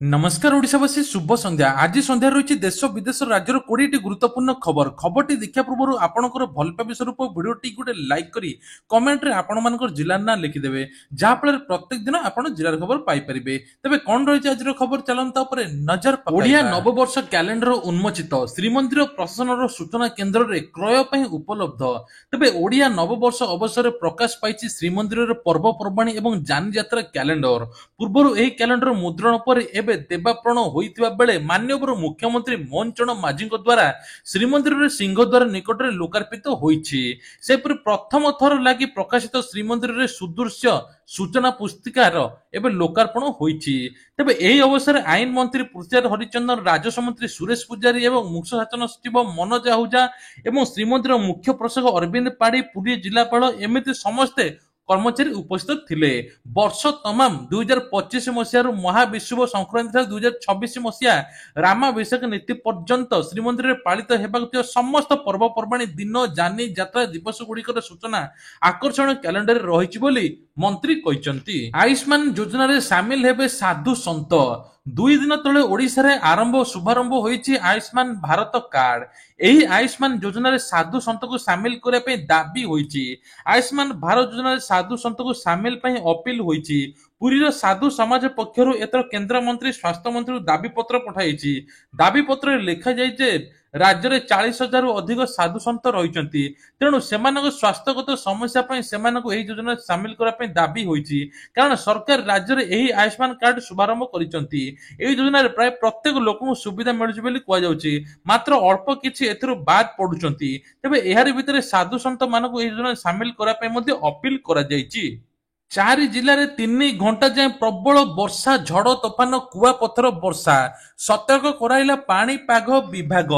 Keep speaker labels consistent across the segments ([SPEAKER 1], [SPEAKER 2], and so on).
[SPEAKER 1] नमस्कार ओडिशावासी शुभ संध्या। आज संध्या रही देश विदेश राज्यर 20 गुरुत्वपूर्ण खबर खबरटी देखा पूर्व आपंकर भल पाइबा स्वरूप भिडियोटी गोटे लाइक करी कमेंट रे आपण मानकर जिला ना लिखिदेवे जहाँफल प्रत्येक दिन आप जिलार खबर पाइपर। तेज कौन रही आज खबर चलता नजर ओडिया नववर्ष कैलेंडर उन्मोचित श्रीमंदिर प्रशासन सूचना केन्द्र में क्रय उपलब्ध। तेज ओडिया नववर्ष अवसर प्रकाश पाई श्रीमंदिर पर्वपर्वाणी और जानी यात्रा कैलेंडर पूर्व यह कैलेंडर मुद्रण पर एवं देवाप्रण होइतिबा बेले माननीय मुख्यमंत्री मोहन चरण माझी द्वारा श्रीमंदिर रे सिंहद्वार निकट में लोकार्पित होइछि। सेपरि प्रथम थर लागि प्रकाशित श्रीमंदिर रे सुदृश्य सूचना पुस्तिकार एवं लोकार्पण होइछि। तेबे एही अवसर आईन मंत्री पृथ्वीराज हरिचंदन, राजस्व मंत्री सुरेश पुजारी एवं मुख्य शासन सचिव मनोज आहूजा एवं श्रीमंदिर मुख्य प्रशासक अरविंद पाड़ी, पुरी जिलापाल एमिति समस्ते कर्मचारी उपस्थित थिले। वर्ष तमाम 2025 मसीह महाविश्व संक्रांति 2026 मसीहा रामाभिषेक नीति पर्यंत श्रीमंदिर में पालित होगा समस्त पर्वपर्वाणी दिन जानी यात्रा दिवस गुड़िकर सूचना आकर्षण कैलेंडर रही मंत्री कहते। आयुष्मान योजना रे सामिल हेबे साधु संत। 2 दिन तले ओडिशा रे शुभारंभ होईछि आयुष्मान भारत कार्ड। एही आयुष्मान योजना रे साधु संत को सामिल करने पे दाबी होईछि। आयुष्मान भारत योजना रे साधु संत को सामिल पे अपील होईछि। पुरीर साधु समाज पक्षरु एतर केंद्र मंत्री स्वास्थ्य मंत्री दाबी पत्र पठाइछि। दाबी पत्र लिखा जाय जे राज्य में 40,000 अधिक साधु संत रही तेणु सेमानक स्वास्थ्यगत समस्या सेमानक एही योजना सामिल करने दाबी होईछि। कारण सरकार राज्य में एही आयुष्मान कार्ड शुभारंभ करिसंती। एही योजना रे प्राय प्रत्येक लोक सुविधा मिलुछि बोली कुआ जाउछि, मात्र अल्प किछि एथिरु बाद पडुचंती। तेबे एहारि भितरे साधु संत मानक एही योजना सामिल करा पे मध्ये अपील करा जायछि। 4 जिले में 3 घंटा जाए प्रबल वर्षा, झड़ तोफान, कुआपथर वर्षा सतर्क कराइला पाणीपाग विभाग।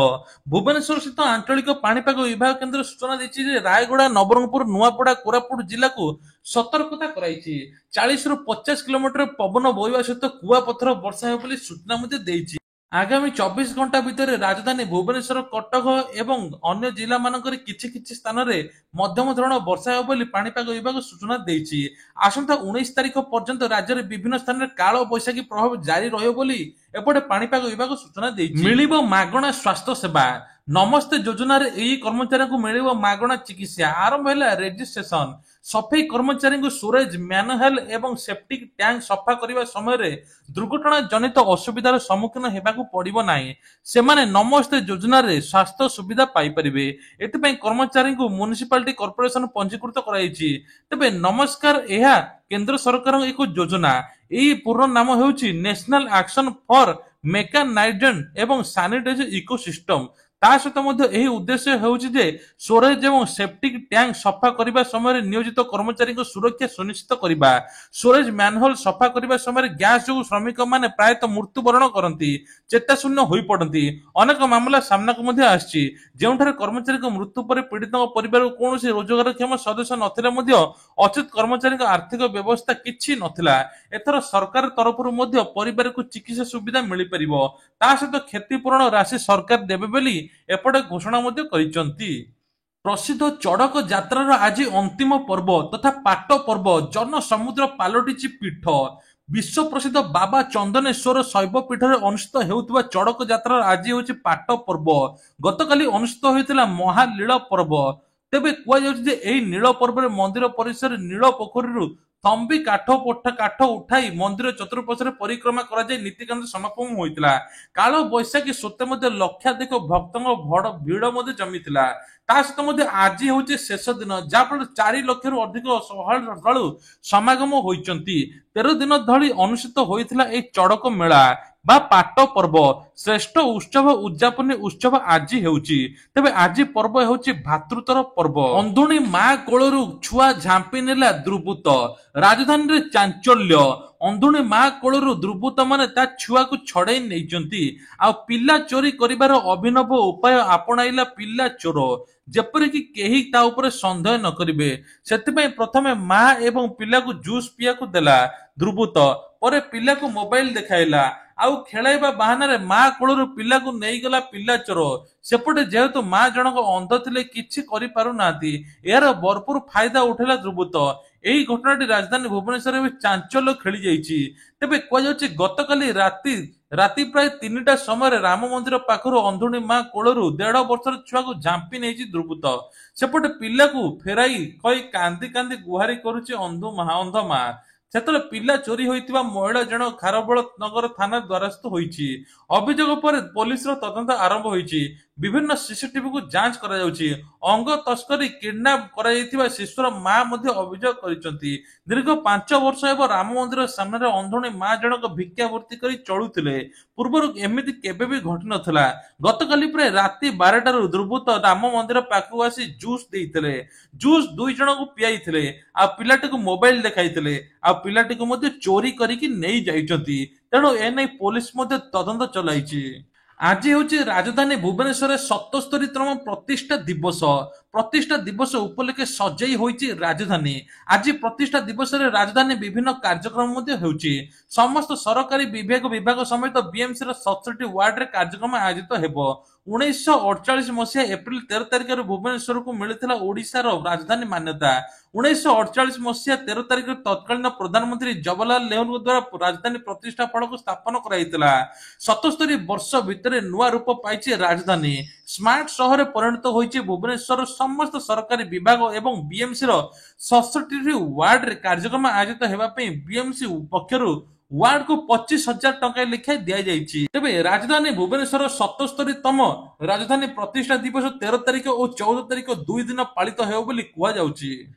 [SPEAKER 1] भुवनेश्वर स्थित आंचलिक पाणीपाग विभाग केन्द्र सूचना दी रायगड़ा, नवरंगपुर, नुआपड़ा, कोरापुट जिला को सतर्कता कराई। 40 ରୁ 50 किलोमीटर पवन बोहिबा सहित कुआपथर वर्षा हो बोली सूचना मध्ये देइछि। आगामी 24 घंटा भितर राजधानी भुवनेश्वर, कटक एवं अन्य जिला मानकर किछि स्थान रे मध्यम धरण वर्षा हो बोली पाणीपाग विभाग सूचना देइछि। आसंता 19 तारिख पर्यंत राज्य में विभिन्न स्थान रे काल बैशाखी प्रभाव जारी रहियो बोली एपटे पाणीपाग विभाग सूचना देइछि। मिलिबो मागणा स्वास्थ्य सेवा। नमस्ते योजना रे एही कर्मचारी को मिलिबो मागणा चिकित्सा। आरंभ हैला रजिस्ट्रेशन। सफाई कर्मचारी को स्टोरेज, मैनुअल एवं सेप्टिक टैंक सफा करने समय रे दुर्घटना जनित असुविधार सम्मुखीन हेबाकु पड़िबो नाही। सेमाने नमस्ते योजना रे स्वास्थ्य सुविधा पाई परिबे। एथिपई कर्मचारी को म्युनिसिपालिटी कॉर्पोरेशन पंजीकृत कराइछि। तबे नमस्कार एहा केंद्र सरकार एक योजना। एही पूर्ण नाम हेउछि नेशनल एक्शन फॉर मेकानाइज्ड एवं सैनिटाइज इकोसिस्टम। ता सहित यही उद्देश्य होउछि जे स्टोरेज एवं सेप्टिक टैंक सफा करने समय नियोजित कर्मचारी को सुरक्षा सुनिश्चित करबा। स्टोरेज मैनुअल सफा करने समय गैस जो श्रमिक माने प्रायतः मृत्युवरण करती, चेताशून्य होई पड़ती। अनेक मामला सामना को मध्य आछि जेउठारे कर्मचारी को मृत्यु पर पीड़ित परिवार को कौन रोजगारक्षम सदस्य नथिले मध्य अचित कर्मचारी आर्थिक व्यवस्था किछि नथिला। एथर सरकार तरफ परिवार को चिकित्सा सुविधा मिल परिबो। ता सहित क्षतिपूरण राशि सरकार देबे बोली एपटे घोषणा मध्ये करिसंती। प्रसिद्ध चड़क यात्रार आज अंतिम पर्व तथा पाट पर्व जन समुद्र पालटिछि पीठ। विश्व प्रसिद्ध बाबा चंदनेश्वर शैव पीठ में अनुष्ठित हेउथिबा चड़क यात्रार आज होछि पाट पर्व। गतकाली अनुष्ठित होइतिला महालीला पर्व। तेबे कुआ जाउछि जे एही नील पर्व रे मंदिर परिसर नील पोखरीरु तंबी काठ उठाई मंदिर चतुर्पार्श्व परिक्रमा करा जाय नीतिकांत समापन होइतिला। काल बैशाखी सत्ते मध्ये लक्षाधिक भक्तों बड़ भीड़ मध्ये जमिथिला। ता सहित मध्ये आज होउछि शेष दिन, जाफल 4 लाख रु अधिक श्रद्धालु समागम होइचंती। 13 दिन धरी अनुष्ठित होइतिला ए चड़क मेला बा पाट पर्व। श्रेष्ठ उत्सव उद्यापन उत्सव आज हेउछि। तेबे आज पर्व हेउछि भातृत्वर पर्व। अंधुणी मां कोळरु छुआ झांपी नेला दुर्बृत्त। राजधानी रे चांचल्य। अंधुणी मां कोळरु दुर्बृत्त माने ता छुआ को छड़ाई नेइचंती। आ पिल्ला चोरी करिवार अभिनव उपाय आपणाइला पिल्ला चोर, जेपरि कि केही ता ऊपर संदेह न करिवे। सेतिपई प्रथमे मां एवं पिल्ला को जूस पिया को देला दुर्बृत्त, परे पिल्ला को मोबाइल देखाइला। ଆଉ ଖେଳାଇବା ବାହାନାରେ ମା କୋଳରୁ ପିଲାକୁ ନେଇଗଲା ପିଲା ଚୋର। ସେପଟେ ଯେହେତୁ ମା ଜଣକ ଅନ୍ଧ ଥିଲେ କିଛି କରିପାରୁନାହାନ୍ତି, ଏହାର ଭରପୁର ଫାଇଦା ଉଠେଇଲା ଦୁର୍ବୃତ୍ତ। ଏହି ଘଟଣାଟି ରାଜଧାନୀ ଭୁବନେଶ୍ୱରରେ ଏବେ ଚାଞ୍ଚଲ୍ୟ ଖେଳି ଯାଇଛି। ତେବେ କୁହାଯାଉଛି ଗତକାଲି ରାତି ପ୍ରାୟ 3ଟା ସମୟରେ ରାମ ମନ୍ଦିର ପାଖରୁ ଅନ୍ଧୁଣୀ ମା କୋଳରୁ 1.5 ବର୍ଷର ଛୁଆକୁ ଝାମ୍ପି ନେଇଛି ଦୁର୍ବୃତ୍ତ। ସେପଟେ ପିଲାକୁ ଫେରାଇ କହି କାନ୍ଦି କାନ୍ଦି ଗୁହାରି କରୁଛି ଅନ୍ଧ ମା। ସେତେବେଳେ ପିଲା ଚୋରି ହୋଇଥିବା ମହିଳା ଜଣକ ଖାରବେଳ ନଗର ଥାନା ଦ୍ୱାରସ୍ଥ ହୋଇଛି। ଅଭିଯୋଗ ପରେ ପୋଲିସର ତଦନ୍ତ ଆରମ୍ଭ ହୋଇଛି। ବିଭିନ୍ନ ସିସିଟିଭିକୁ ଯାଞ୍ଚ କରାଯାଉଛି। ଅଙ୍ଗ ତସ୍କରୀ କିଡନାପ କରାଯାଇଥିବା ଶିଶୁର ମା ମଧ୍ୟ ଅଭିଯୋଗ କରିଛନ୍ତି। ଦୀର୍ଘ 5 ବର୍ଷ ହେବ ରାମ ମନ୍ଦିର ସାମ୍ନାରେ ଅନ୍ଧୁଣୀ ମା ଜଣକ ଭିକ୍ଷାବୃତ୍ତି କରି ଚଳୁଥିଲେ। ପୂର୍ବରୁ ଏମିତି କେବେ ବି ଘଟିନଥିଲା। ଗତକାଲି ପ୍ରାୟ ରାତି 12ଟାରୁ ଦୁର୍ବୃତ୍ତ ରାମ ମନ୍ଦିର ପାଖକୁ ଆସି ଜୁସ୍ ଦେଇଥିଲେ। ଜୁସ୍ 2 ଜଣଙ୍କୁ ପିଆଇଥିଲେ, ଆଉ ପିଲାଟିକୁ ମୋବାଇଲ ଦେଖାଇଥିଲେ, ଆଉ ପିଲାଟିକୁ ମଧ୍ୟ ଚୋରି କରିକି ନେଇ ଯାଇଛନ୍ତି। ତେଣୁ ଏନେଇ ପୋଲିସ ମଧ୍ୟ ତଦନ୍ତ ଚଳାଇଛି। ଆଜି ହେଉଛି ରାଜଧାନୀ ଭୁବନେଶ୍ୱରରେ 77ତମ ପ୍ରତିଷ୍ଠା ଦିବସ। ପ୍ରତିଷ୍ଠା ଦିବସ ଉପଲକ୍ଷେ ସଜେଇ ହୋଇଛି ରାଜଧାନୀ। ଆଜି ପ୍ରତିଷ୍ଠା ଦିବସରେ ରାଜଧାନୀ ବିଭିନ୍ନ କାର୍ଯ୍ୟକ୍ରମ ମଧ୍ୟ ହେଉଛି। ସମସ୍ତ ସରକାରୀ ବିଭାଗ ସମେତ ବିଏମସିର 67 ୱାର୍ଡରେ କାର୍ଯ୍ୟକ୍ରମ ଆୟୋଜିତ ହେବ। 1948 ମସିହା ଏପ୍ରିଲ 13 ତାରିଖରେ ଭୁବନେଶ୍ୱରକୁ ମିଳିଥିଲା ଓଡ଼ିଶାର ରାଜଧାନୀ ମାନ୍ୟତା। 1948 ମସିହା 13 ତାରିଖରେ ତତ୍କାଳୀନ ପ୍ରଧାନମନ୍ତ୍ରୀ ଜବାହରଲାଲ ନେହେରୁଙ୍କ ଦ୍ୱାରା ରାଜଧାନୀ ପ୍ରତିଷ୍ଠା ଫଳକ ସ୍ଥାପନ କରାଯାଇଥିଲା। 77 ବର୍ଷ ଭିତରେ ନୂଆ ରୂପ ପାଇଛି ରାଜଧାନୀ। ସ୍ମାର୍ଟ ସହରରେ ପରିଣତ ହୋଇଛି ଭୁବନେଶ୍ୱରର ସମସ୍ତ ସରକାରୀ ବିଭାଗ ଏବଂ ବିଏମସିର 67 ୱାର୍ଡରେ କାର୍ଯ୍ୟକ୍ରମ ଆୟୋଜିତ ହେବା ପାଇଁ ବିଏମସି ପକ୍ଷରୁ ୱାର୍ଡକୁ 25,000 ଟଙ୍କା ଲେଖାଏଁ ଦିଆଯାଇଛି। ତେବେ ରାଜଧାନୀ ଭୁବନେଶ୍ୱରର 77ତମ ରାଜଧାନୀ ପ୍ରତିଷ୍ଠା ଦିବସ 13 ତାରିଖ ଓ 14 ତାରିଖ 2 ଦିନ ପାଳିତ ହେବ ବୋଲି କୁହାଯାଉଛି।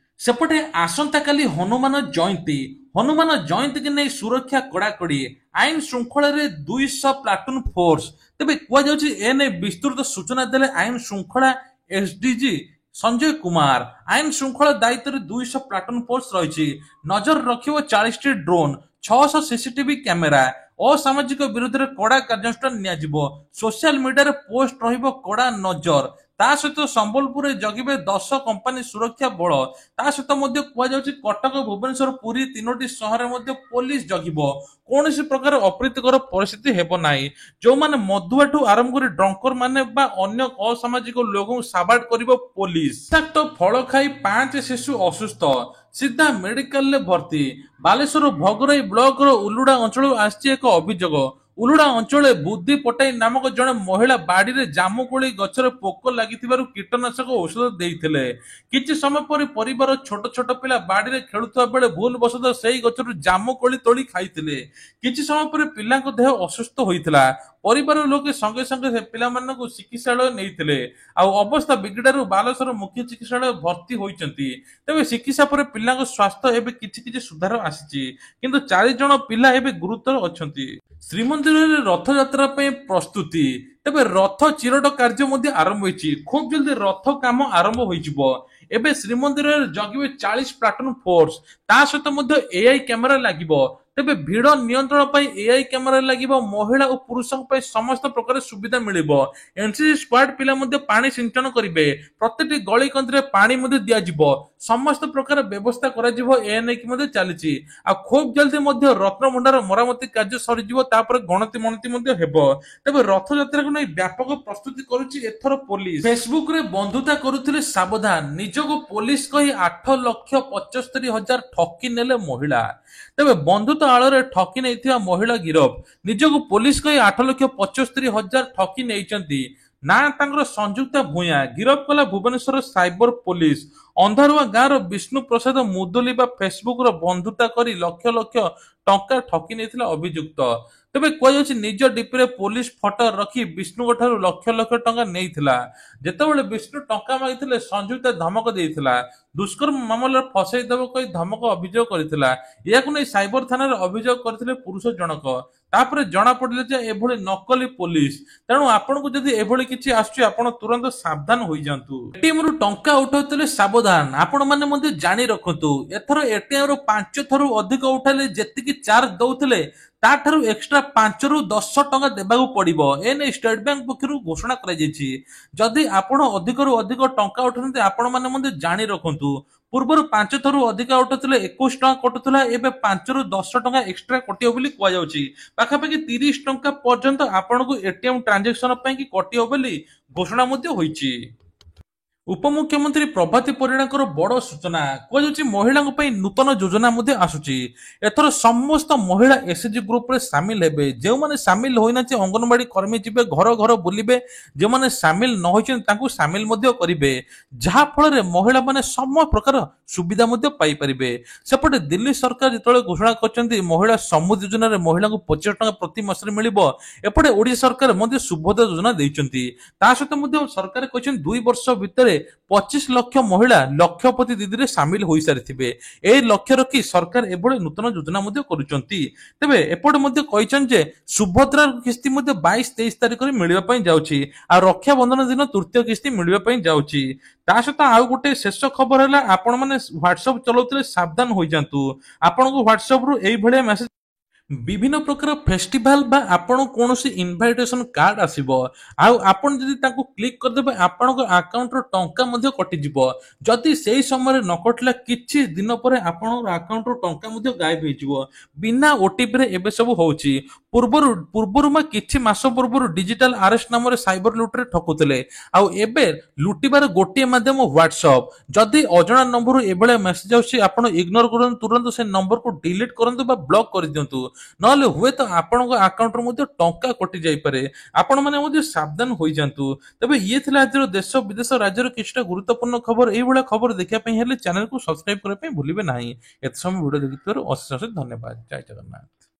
[SPEAKER 1] ସେପଟେ ଆସନ୍ତାକାଲି ହନୁମାନ ଜୟନ୍ତୀ। ହନୁମାନ ଜୟନ୍ତୀକି ନେଇ ସୁରକ୍ଷା କଡାକଡି। ଆଇନ ଶୃଙ୍ଖଳାରେ 200 ପ୍ଲାଟୁନ ଫୋର୍ସ। ତେବେ କୁହାଯାଉଛି ଏନେଇ ବିସ୍ତୃତ ସୂଚନା ଦେଲେ ଆଇନ ଶୃଙ୍ଖଳା ଏସଡିଜି ସଞ୍ଜୟ କୁମାର। ଆଇନ ଶୃଙ୍ଖଳା ଦାୟିତ୍ୱରେ 200 ପ୍ଲାଟୁନ ଫୋର୍ସ ରହିଛି। ନଜର ରଖିବ 40ଟି ଡ୍ରୋନ୍, 600 ସିସିଟିଭି କ୍ୟାମେରା। ଅସାମାଜିକ ବିରୋଧରେ କଡା କାର୍ଯ୍ୟାନୁଷ୍ଠାନ ନିଆଯିବ। ସୋସିଆଲ ମିଡିଆରେ ପୋଷ୍ଟ ରହିବ କଡା ନଜର। ତା ସହିତ ସମ୍ବଲପୁରରେ ଜଗିବେ 10 କମ୍ପାନୀ ସୁରକ୍ଷା ବଳ। ତା ସହିତ ମଧ୍ୟ କୁହାଯାଉଛି କଟକ, ଭୁବନେଶ୍ୱର, ପୁରୀ 3ଟି ସହରରେ ମଧ୍ୟ ପୋଲିସ ଜଗିବ। କୌଣସି ପ୍ରକାର ଅପ୍ରୀତିକର ପରିସ୍ଥିତି ହେବ ନାହିଁ। ଯେଉଁମାନେ ମଦୁଆଠୁ ଆରମ୍ଭ କରି ଡ୍ରଙ୍କର ମାନେ ବା ଅନ୍ୟ ଅସାମାଜିକ ଲୋକଙ୍କୁ ସାବାଡ କରିବ ପୋଲିସ। ବିଷାକ୍ତ ଫଳ ଖାଇ 5 ଶିଶୁ ଅସୁସ୍ଥ, ସିଧା ମେଡିକାଲରେ ଭର୍ତ୍ତି। ବାଲେଶ୍ୱର ଭୋଗରାଇ ବ୍ଲକର ଉଲୁଡା ଅଞ୍ଚଳରୁ ଆସିଛି ଏକ ଅଭିଯୋଗ। ଉଲୁଡା ଅଞ୍ଚଳରେ ବୁଦ୍ଧି ପଟାଇ ନାମକ ଜଣେ ମହିଳା ବାଡିରେ ଜାମୁକୋଳି ଗଛରେ ପୋକ ଲାଗିଥିବାରୁ କୀଟନାଶକ ଔଷଧ ଦେଇଥିଲେ। କିଛି ସମୟ ପରେ ପରିବାର ଛୋଟ ଛୋଟ ପିଲା ବାଡିରେ ଖେଳୁଥିବା ବେଳେ ଭୁଲ ବଶତଃ ସେହି ଗଛରୁ ଜାମୁକୋଳି ତୋଳି ଖାଇଥିଲେ। କିଛି ସମୟ ପରେ ପିଲାଙ୍କ ଦେହ ଅସୁସ୍ଥ ହୋଇଥିଲା। ପରିବାର ଲୋକେ ସଙ୍ଗେ ସଙ୍ଗେ ସେ ପିଲାମାନଙ୍କୁ ଚିକିତ୍ସାଳୟ ନେଇଥିଲେ। ଆଉ ଅବସ୍ଥା ବିଗିଡାରୁ ବାଲେଶ୍ୱର ମୁଖ୍ୟ ଚିକିତ୍ସାଳୟ ଭର୍ତ୍ତି ହୋଇଛନ୍ତି। ତେବେ ଚିକିତ୍ସା ପରେ ପିଲାଙ୍କ ସ୍ୱାସ୍ଥ୍ୟ ଏବେ କିଛି ସୁଧାର ଆସିଛି, କିନ୍ତୁ 4 ଜଣ ପିଲା ଏବେ ଗୁରୁତର ଅଛନ୍ତି। ଶ୍ରୀମନ୍ଦିରରେ ରଥଯାତ୍ରା ପାଇଁ ପ୍ରସ୍ତୁତି। ତେବେ ରଥ ଚିରଟ କାର୍ଯ୍ୟ ମଧ୍ୟ ଆରମ୍ଭ ହୋଇଛି। ଖୁବ୍ ଜଲଦି ରଥ କାମ ଆରମ୍ଭ ହୋଇଯିବ। ଏବେ ଶ୍ରୀମନ୍ଦିରରେ ଜଗିବେ 40 ପ୍ଲାଟୁନ ଫୋର୍ସ। ତା ସହିତ ମଧ୍ୟ ଏଆଇ କ୍ୟାମେରା ଲାଗିବ। ତେବେ ଭିଡ ନିୟନ୍ତ୍ରଣ ପାଇଁ ଏଆଇ କ୍ୟାମେରା ଲାଗିବ। ମହିଳା ଓ ପୁରୁଷଙ୍କ ପାଇଁ ସମସ୍ତ ପ୍ରକାର ସୁବିଧା ମିଳିବ। ଏନସିସି ସ୍କ୍ୱାଡ ପିଲା ମଧ୍ୟ ପାଣି ସିଞ୍ଚନ କରିବେ। ପ୍ରତ୍ୟେକଟି ଗଳି କନ୍ଦିରେ ପାଣି ମଧ୍ୟ ଦିଆଯିବ। ସମସ୍ତ ପ୍ରକାର ବ୍ୟବସ୍ଥା କରାଯିବ। ଏ ନେଇକି ମଧ୍ୟ ଚାଲିଛି। ଆଉ ଖୁବ୍ ଜଲଦି ମଧ୍ୟ ରତ୍ନଭଣ୍ଡାର ମରାମତି କାର୍ଯ୍ୟ ସରିଯିବ। ତାପରେ ଗଣତି ମଣତି ମଧ୍ୟ ହେବ। ତେବେ ରଥଯାତ୍ରାକୁ ନେଇ ବ୍ୟାପକ ପ୍ରସ୍ତୁତି କରୁଛି ଏଥର ପୋଲିସ। ଫେସବୁକରେ ବନ୍ଧୁତା କରୁଥିଲେ ସାବଧାନ, ନିଜକୁ ପୋଲିସ କହି 8,75,000 ଠକି ନେଲେ ମହିଳା। ତେବେ ବନ୍ଧୁତା ଆଳରେ ଠକି ନେଇଥିବା ମହିଳା ଗିରଫ। ନିଜକୁ ପୋଲିସ କହି 8,75,000 ଠକି ନେଇଛନ୍ତି। ନା ତାଙ୍କର ସଂଯୁକ୍ତା ଭୂୟାଁ। ଗିରଫ କଲା ଭୁବନେଶ୍ୱର ସାଇବର ପୋଲିସ। ଅନ୍ଧାରୁଆ ଗାଁର ବିଷ୍ଣୁ ପ୍ରସାଦ ମୁଦୁଲି ବା ଫେସବୁକର ବନ୍ଧୁତା କରି ଲକ୍ଷ ଲକ୍ଷ ଟଙ୍କା ଠକି ନେଇଥିଲା ଅଭିଯୁକ୍ତ। ତେବେ କୁହାଯାଉଛି ନିଜ ଡିପିରେ ପୋଲିସ ଫଟୋ ରଖି ବିଷ୍ଣୁଙ୍କ ଠାରୁ ଲକ୍ଷ ଲକ୍ଷ ଟଙ୍କା ନେଇଥିଲା। ଯେତେବେଳେ ବିଷ୍ଣୁ ଟଙ୍କା ମାଗିଥିଲେ ସଂଯୁକ୍ତା ଧମକ ଦେଇଥିଲା। ଦୁଷ୍କର୍ମ ମାମଲାରେ ଫସାଇ ଦେବ କହି ଧମକ ଅଭିଯୋଗ କରିଥିଲା। ଏହାକୁ ନେଇ ସାଇବର ଥାନାରେ ଅଭିଯୋଗ କରିଥିଲେ ପୁରୁଷ ଜଣକ। ତାପରେ ଜଣା ପଡିଲା ଯେ ଏଭଳି ନକଲି ପୋଲିସ। ତେଣୁ ଆପଣଙ୍କୁ ଯଦି ଏଭଳି କିଛି ଆସୁଛି ଆପଣ ତୁରନ୍ତ ସାବଧାନ ହୋଇଯାନ୍ତୁ। ଏଟିଏମରୁ ଟଙ୍କା ଉଠାଉଥିଲେ ସାବଧାନ। ଆପଣ ମାନେ ମଧ୍ୟ ଜାଣି ରଖନ୍ତୁ। ଏଥର ଏଟିଏମରୁ 5 ଥରୁ ଅଧିକ ଉଠାଇଲେ ଯେତିକି ଚାର୍ଜ ଦଉଥିଲେ ତାଠାରୁ ଏକ୍ସଟ୍ରା 5ରୁ 10 ଟଙ୍କା ଦେବାକୁ ପଡିବ। ଏନେଇ ଷ୍ଟେଟ ବ୍ୟାଙ୍କ ପକ୍ଷରୁ ଘୋଷଣା କରାଯାଇଛି। ଯଦି ଆପଣ ଅଧିକରୁ ଅଧିକ ଟଙ୍କା ଉଠାଉଛନ୍ତି ଆପଣ ମାନେ ମଧ୍ୟ ଜାଣି ରଖନ୍ତୁ। ପୂର୍ବରୁ 5 ଥରୁ ଅଧିକା ଉଠୁଥିଲେ 21 ଟଙ୍କା କଟୁଥିଲା, ଏବେ 5 ରୁ 10 ଟଙ୍କା ଏକ୍ସଟ୍ରା କଟିବ ବୋଲି କୁହାଯାଉଛି। ପାଖାପାଖି 30 ଟଙ୍କା ପର୍ଯ୍ୟନ୍ତ ଆପଣଙ୍କୁ ଏଟିଏମ୍ ଟ୍ରାଞ୍ଜାକ୍ସନ ପାଇଁ କି କଟିବ ବୋଲି ଘୋଷଣା ମଧ୍ୟ ହୋଇଛି। ଉପମୁଖ୍ୟମନ୍ତ୍ରୀ ପ୍ରଭାତୀ ପରିଡ଼ାଙ୍କର ବଡ଼ ସୂଚନା, କୁହାଯାଉଛି ମହିଳାଙ୍କ ପାଇଁ ନୂତନ ଯୋଜନା ମଧ୍ୟ ଆସୁଛି। ଏଥର ସମସ୍ତ ମହିଳା ଏସ୍ଏଚ୍ଜି ଗ୍ରୁପରେ ସାମିଲ ହେବେ। ଯେଉଁମାନେ ସାମିଲ ହୋଇନାହାନ୍ତି ଅଙ୍ଗନବାଡି କର୍ମୀ ଯିବେ, ଘର ଘର ବୁଲିବେ, ଯେଉଁମାନେ ସାମିଲ ନ ହୋଇଛନ୍ତି ତାଙ୍କୁ ସାମିଲ ମଧ୍ୟ କରିବେ, ଯାହା ଫଳରେ ମହିଳାମାନେ ସମସ୍ତ ପ୍ରକାର ସୁବିଧା ମଧ୍ୟ ପାଇପାରିବେ। ସେପଟେ ଦିଲ୍ଲୀ ସରକାର ଯେତେବେଳେ ଘୋଷଣା କରିଛନ୍ତି ମହିଳା ସମୃଦ୍ଧି ଯୋଜନାରେ ମହିଳାଙ୍କୁ 25 ଟଙ୍କା ପ୍ରତି ମାସରେ ମିଳିବ, ଏପଟେ ଓଡ଼ିଶା ସରକାର ମଧ୍ୟ ସୁଭଦ୍ରା ଯୋଜନା ଦେଇଛନ୍ତି। ତା ସହିତ ମଧ୍ୟ ସରକାର କହିଛନ୍ତି 2 ବର୍ଷ ଭିତରେ 25 ଲକ୍ଷ ମହିଳା ଲକ୍ଷପତି ଦିଦିରେ ସାମିଲ ହୋଇସାରିଥିବେ। ଏହି ଲକ୍ଷ୍ୟ ରଖି ସରକାର ଏଭଳି ନୂତନ ଯୋଜନା ମଧ୍ୟ କରୁଛନ୍ତି। ତେବେ ଏପଟେ ମଧ୍ୟ କହିଛନ୍ତି ଯେ ସୁଭଦ୍ରା କିସ୍ତି ମଧ୍ୟ 22-23 ତାରିଖରେ ମିଳିବା ପାଇଁ ଯାଉଛି, ଆଉ ରକ୍ଷାବନ୍ଧନ ଦିନ ତୃତୀୟ କିସ୍ତି ମିଳିବା ପାଇଁ ଯାଉଛି। ତା ସହିତ ଆଉ ଗୋଟେ ଶେଷ ଖବର ହେଲା, ଆପଣ ମାନେ ହ୍ୱାଟ୍ସଆପ ଚଲାଉଥିଲେ ସାବଧାନ ହୋଇଯାନ୍ତୁ। ଆପଣଙ୍କୁ ହ୍ୱାଟ୍ସଆପ ରୁ ଏଇଭଳିଆ ମେସେଜ ବିଭିନ୍ନ ପ୍ରକାର ଫେଷ୍ଟିଭାଲ ବା ଆପଣ କୌଣସି ଇନଭାଇଟେସନ କାର୍ଡ ଆସିବ, ଆଉ ଆପଣ ଯଦି ତାକୁ କ୍ଲିକ୍ କରିଦେବେ ଆପଣଙ୍କ ଆକାଉଣ୍ଟର ଟଙ୍କା ମଧ୍ୟ କଟିଯିବ। ଯଦି ସେଇ ସମୟରେ ନ କଟିଲା କିଛି ଦିନ ପରେ ଆପଣଙ୍କ ଆକାଉଣ୍ଟରୁ ଟଙ୍କା ମଧ୍ୟ ଗାୟବ ହେଇଯିବ। ବିନା ଓଟିପିରେ ଏବେ ସବୁ ହଉଛି। ପୂର୍ବରୁ କିଛି ମାସ ପୂର୍ବରୁ ଡିଜିଟାଲ ଆରେଷ୍ଟ ନାମରେ ସାଇବର ଲୁଟରେ ଠକୁଥିଲେ, ଆଉ ଏବେ ଲୁଟିବାର ଗୋଟିଏ ମାଧ୍ୟମ ହ୍ୱାଟ୍ସଆପ। ଯଦି ଅଜଣା ନମ୍ବରରୁ ଏଭଳିଆ ମେସେଜ ଆସୁଛି ଆପଣ ଇଗ୍ନୋର କରନ୍ତୁ, ତୁରନ୍ତ ସେ ନମ୍ବରକୁ ଡିଲିଟ୍ କରନ୍ତୁ ବା ବ୍ଲକ କରିଦିଅନ୍ତୁ, ନହେଲେ ହୁଏତ ଆପଣଙ୍କ ଆକାଉଣ୍ଟରୁ ମଧ୍ୟ ଟଙ୍କା କଟି ଯାଇପାରେ। ଆପଣମାନେ ମଧ୍ୟ ସାବଧାନ ହୋଇଯାନ୍ତୁ। ତେବେ ଇଏ ଥିଲା ଆଜିର ଦେଶ ବିଦେଶ ରାଜ୍ୟର କିଛିଟା ଗୁରୁତ୍ୱପୂର୍ଣ୍ଣ ଖବର। ଏଇଭଳିଆ ଖବର ଦେଖିବା ପାଇଁ ହେଲେ ଚ୍ୟାନେଲକୁ ସବସ୍କ୍ରାଇବ କରିବା ପାଇଁ ଭୁଲିବେ ନାହିଁ। ଏତେ ସମୟ ଭିଡ଼ିଓ ଦେଖିଥିବାରୁ ଅଶେଷ ଅଶେଷ ଧନ୍ୟବାଦ। ଜୟ ଜଗନ୍ନାଥ।